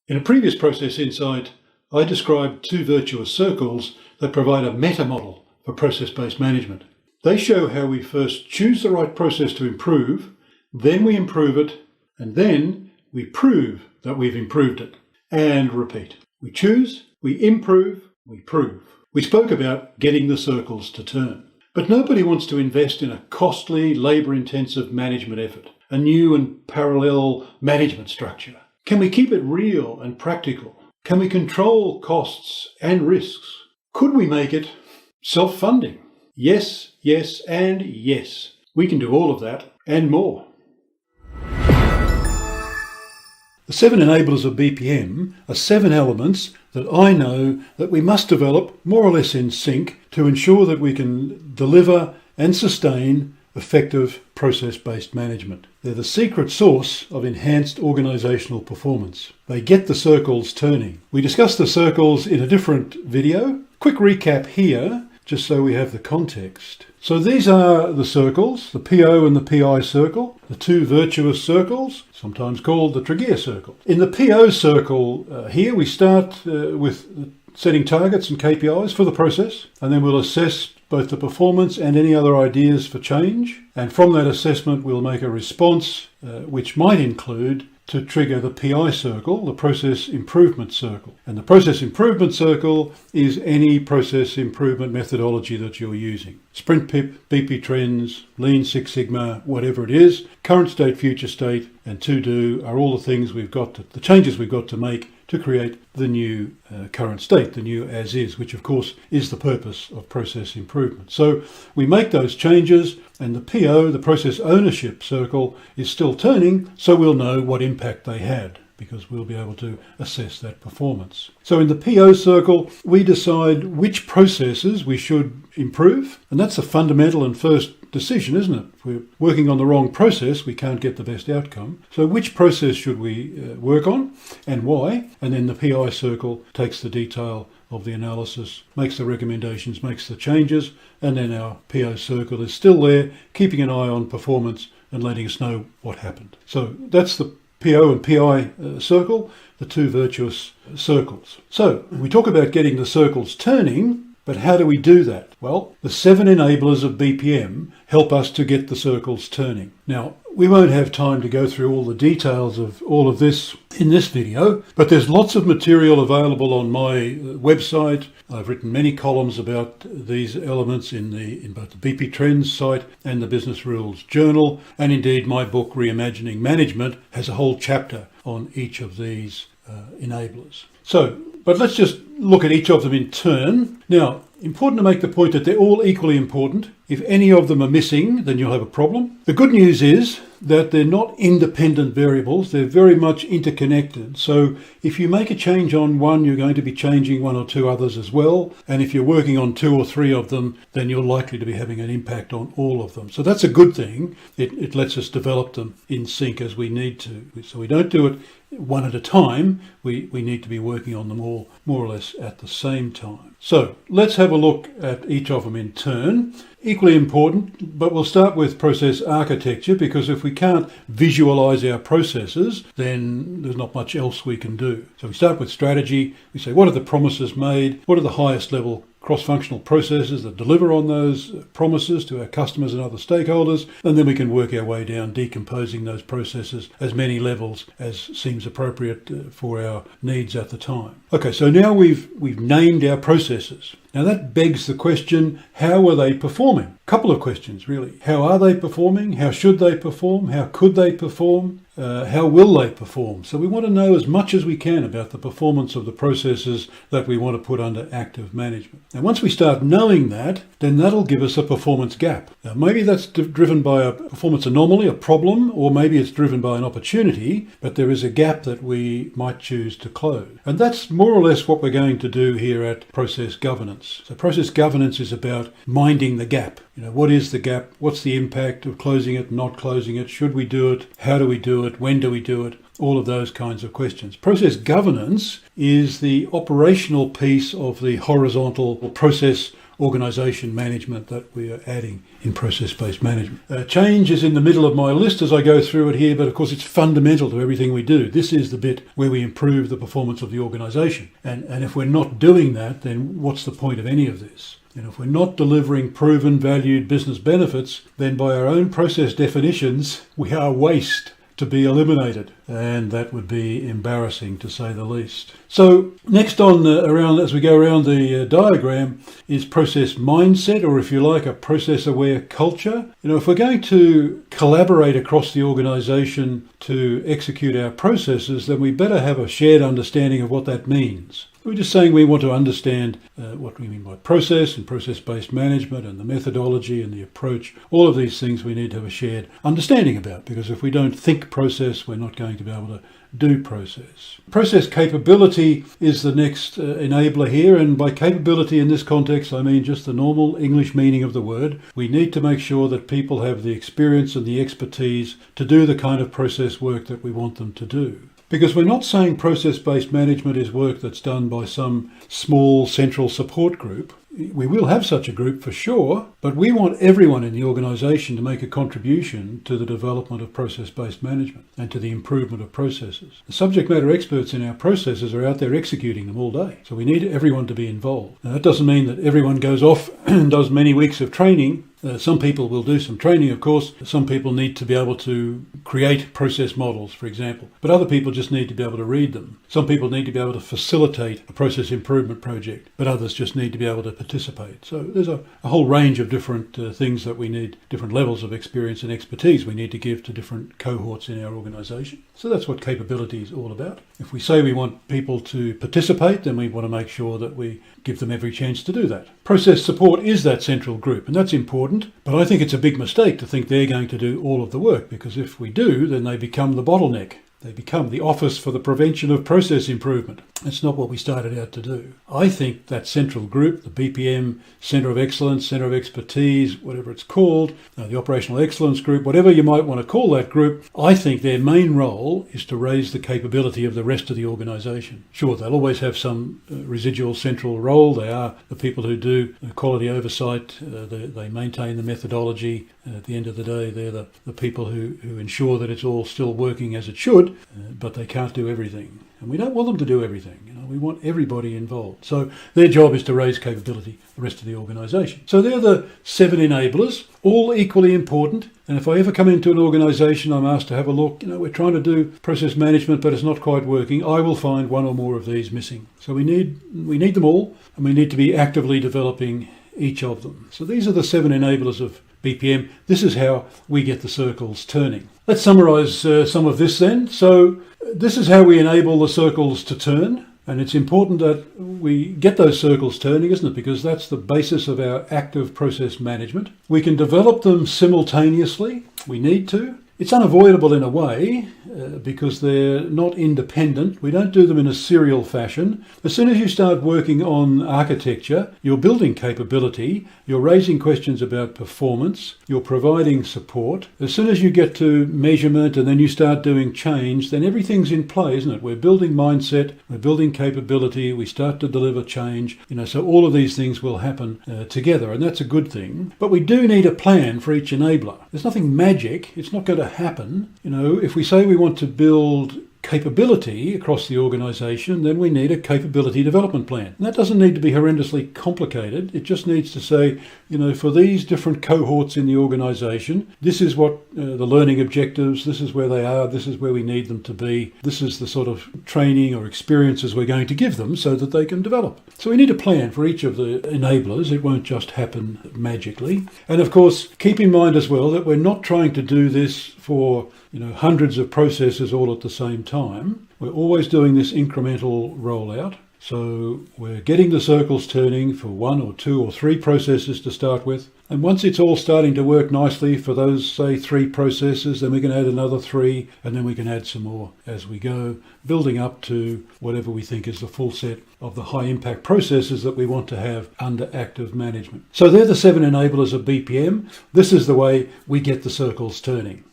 In a previous Process Insight, I described two virtuous circles that provide a meta model for process-based management. They show how we first choose the right process to improve, then we improve it, and then we prove that we've improved it. And repeat. We choose, we improve, we prove. We spoke about getting the circles to turn. But nobody wants to invest in a costly, labour-intensive management effort, a new and parallel management structure. Can we keep it real and practical? Can we control costs and risks? Could we make it self-funding? Yes, yes, and yes. We can do all of that and more. The 7Enablers of BPM are 7 elements that I know that we must develop more or less in sync to ensure that we can deliver and sustain effective process-based management. They're the secret sauce of enhanced organisational performance. They get the circles turning. We discussed the circles in a different video. Quick recap here, just so we have the context. So these are the circles, the PO and the PI circle, the two virtuous circles, sometimes called the Tregear circle. In the PO circle here, we start with setting targets and KPIs for the process, and then we'll assess both the performance and any other ideas for change. And from that assessment, we'll make a response, which might include to trigger the PI circle, the process improvement circle. And the process improvement circle is any process improvement methodology that you're using. Sprint PIP, BP trends, Lean Six Sigma, whatever it is, current state, future state, and to do are all the things the changes we've got to make to create the new current state, the new as is, which of course is the purpose of process improvement. So we make those changes, and the PO, the process ownership circle, is still turning, so we'll know what impact they had, because we'll be able to assess that performance. So in the PO circle, we decide which processes we should improve, and that's a fundamental and first decision, isn't it? If we're working on the wrong process, we can't get the best outcome. So which process should we work on and why? And then the PI circle takes the detail of the analysis, makes the recommendations, makes the changes, and then our PO circle is still there, keeping an eye on performance and letting us know what happened. So that's the PO and PI circle, the two virtuous circles. So we talk about getting the circles turning, but how do we do that? Well, the 7Enablers of BPM help us to get the circles turning. Now, we won't have time to go through all the details of all of this in this video, but there's lots of material available on my website. I've written many columns about these elements in both the BP Trends site and the Business Rules Journal, and indeed my book Reimagining Management has a whole chapter on each of these enablers. But let's just look at each of them in turn. Now, important to make the point that they're all equally important. If any of them are missing, then you'll have a problem. The good news is that they're not independent variables. They're very much interconnected. So if you make a change on one, you're going to be changing one or two others as well. And if you're working on two or three of them, then you're likely to be having an impact on all of them. So that's a good thing. It lets us develop them in sync as we need to. So we don't do it one at a time. We need to be working on them all more or less at the same time. So let's have a look at each of them in turn. Equally important, but we'll start with process architecture, because if we can't visualize our processes, then there's not much else we can do. So we start with strategy. We say, what are the promises made? What are the highest level cross-functional processes that deliver on those promises to our customers and other stakeholders? And then we can work our way down, decomposing those processes as many levels as seems appropriate for our needs at the time. Okay, so now we've named our processes. Now that begs the question, how are they performing? A couple of questions really. How are they performing? How should they perform? How could they perform? How will they perform? So we want to know as much as we can about the performance of the processes that we want to put under active management. Now once we start knowing that, then that'll give us a performance gap. Now maybe that's driven by a performance anomaly, a problem, or maybe it's driven by an opportunity, but there is a gap that we might choose to close. And that's more or less what we're going to do here at Process Governance. So process governance is about minding the gap. What is the gap? What's the impact of closing it, not closing it? Should we do it? How do we do it? When do we do it? All of those kinds of questions. Process governance is the operational piece of the horizontal process organisation management that we are adding in process-based management. Change is in the middle of my list as I go through it here, but of course it's fundamental to everything we do. This is the bit where we improve the performance of the organisation. And if we're not doing that, then what's the point of any of this? If we're not delivering proven, valued business benefits, then by our own process definitions, we are waste to be eliminated, and that would be embarrassing to say the least. So next on around as we go around the diagram is process mindset, or if you like, a process aware culture. If we're going to collaborate across the organisation to execute our processes, then we better have a shared understanding of what that means. We're just saying we want to understand what we mean by process and process-based management and the methodology and the approach. All of these things we need to have a shared understanding about, because if we don't think process, we're not going to be able to do process. Process capability is the next enabler here, and by capability in this context I mean just the normal English meaning of the word. We need to make sure that people have the experience and the expertise to do the kind of process work that we want them to do. Because we're not saying process-based management is work that's done by some small central support group. We will have such a group for sure, but we want everyone in the organisation to make a contribution to the development of process-based management and to the improvement of processes. The subject matter experts in our processes are out there executing them all day, so we need everyone to be involved. Now, that doesn't mean that everyone goes off and does many weeks of training. Some people will do some training, of course. Some people need to be able to create process models, for example. But other people just need to be able to read them. Some people need to be able to facilitate a process improvement project, but others just need to be able to participate. So there's a whole range of different things that we need, different levels of experience and expertise we need to give to different cohorts in our organisation. So that's what capability is all about. If we say we want people to participate, then we want to make sure that we give them every chance to do that. Process support is that central group, and that's important, but I think it's a big mistake to think they're going to do all of the work, because if we do, then they become the bottleneck. They become the Office for the Prevention of Process Improvement. That's not what we started out to do. I think that central group, the BPM Centre of Excellence, Centre of Expertise, whatever it's called, the Operational Excellence Group, whatever you might want to call that group, I think their main role is to raise the capability of the rest of the organisation. Sure, they'll always have some residual central role. They are the people who do quality oversight. They maintain the methodology. At the end of the day, they're the people who ensure that it's all still working as it should, but they can't do everything. And we don't want them to do everything. We want everybody involved. So their job is to raise capability, the rest of the organisation. So they're the 7 enablers, all equally important. And if I ever come into an organisation, I'm asked to have a look, we're trying to do process management, but it's not quite working, I will find one or more of these missing. So we need them all, and we need to be actively developing each of them. So these are the 7 enablers of BPM. This is how we get the circles turning. Let's summarise some of this then. So this is how we enable the circles to turn. And it's important that we get those circles turning, isn't it? Because that's the basis of our active process management. We can develop them simultaneously. We need to. It's unavoidable in a way because they're not independent. We don't do them in a serial fashion. As soon as you start working on architecture, you're building capability, you're raising questions about performance, you're providing support. As soon as you get to measurement and then you start doing change, then everything's in play, isn't it? We're building mindset, we're building capability, we start to deliver change. So all of these things will happen together, and that's a good thing. But we do need a plan for each enabler. There's nothing magic. It's not going to happen. If we say we want to build capability across the organisation, then we need a capability development plan. And that doesn't need to be horrendously complicated. It just needs to say, for these different cohorts in the organisation, this is what the learning objectives, this is where they are, this is where we need them to be, this is the sort of training or experiences we're going to give them so that they can develop. So we need a plan for each of the enablers. It won't just happen magically. And of course, keep in mind as well that we're not trying to do this for hundreds of processes all at the same time. We're always doing this incremental rollout. So we're getting the circles turning for 1 or 2 or 3 processes to start with. And once it's all starting to work nicely for those, say, 3 processes, then we can add another 3, and then we can add some more as we go, building up to whatever we think is the full set of the high-impact processes that we want to have under active management. So they're the 7 enablers of BPM. This is the way we get the circles turning.